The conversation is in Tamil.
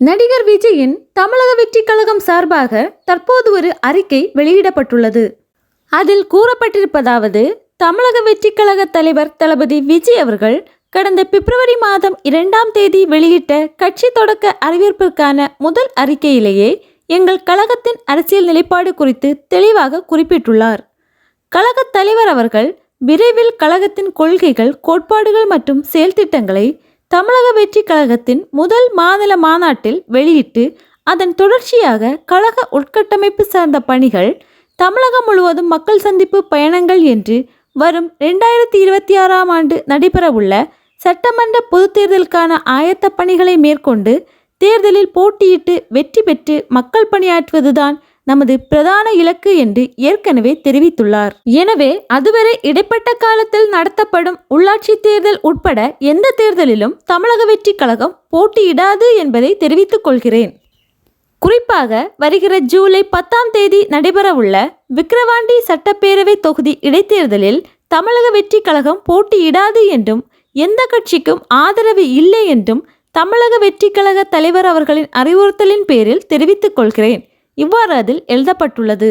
நடிகர் விஜயின் தமிழக வெற்றி கழகம் சார்பாக தற்போது ஒரு அறிக்கை வெளியிடப்பட்டுள்ளது. அதில் கூறப்பட்டிருப்பதாவது, தமிழக வெற்றி கழக தலைவர் தளபதி விஜய் அவர்கள் கடந்த பிப்ரவரி மாதம் 2ஆம் தேதி வெளியிட்ட கட்சி தொடக்க அறிவிப்பிற்கான முதல் அறிக்கையிலேயே எங்கள் கழகத்தின் அரசியல் நிலைப்பாடு குறித்து தெளிவாக குறிப்பிட்டுள்ளார். கழக தலைவர் அவர்கள் விரைவில் கழகத்தின் கொள்கைகள், கோட்பாடுகள் மற்றும் செயல் திட்டங்களை தமிழக வெற்றி கழகத்தின் முதல் மாநில மாநாட்டில் வெளியிட்டு, அதன் தொடர்ச்சியாக கழக உட்கட்டமைப்பு சார்ந்த பணிகள், தமிழகம் முழுவதும் மக்கள் சந்திப்பு பயணங்கள் என்று வரும் 2026ஆம் ஆண்டு நடைபெறவுள்ள சட்டமன்ற பொதுத் தேர்தலுக்கான ஆயத்த பணிகளை மேற்கொண்டு தேர்தலில் போட்டியிட்டு வெற்றி பெற்று மக்கள் பணியாற்றுவதுதான் நமது பிரதான இலக்கு என்று ஏற்கனவே தெரிவித்துள்ளார். எனவே அதுவரை இடைப்பட்ட காலத்தில் நடத்தப்படும் உள்ளாட்சி தேர்தல் உட்பட எந்த தேர்தலிலும் தமிழக வெற்றி கழகம் போட்டியிடாது என்பதை தெரிவித்துக் கொள்கிறேன். குறிப்பாக வருகிற ஜூலை 10ஆம் தேதி நடைபெறவுள்ள விக்கிரவாண்டி சட்டப்பேரவை தொகுதி இடைத்தேர்தலில் தமிழக வெற்றி கழகம் போட்டியிடாது என்றும், எந்த கட்சிக்கும் ஆதரவு இல்லை என்றும் தமிழக வெற்றி கழக தலைவர் அவர்களின் அறிவுறுத்தலின் பேரில் தெரிவித்துக் கொள்கிறேன். இவ்வாறு அதில் எழுதப்பட்டுள்ளது.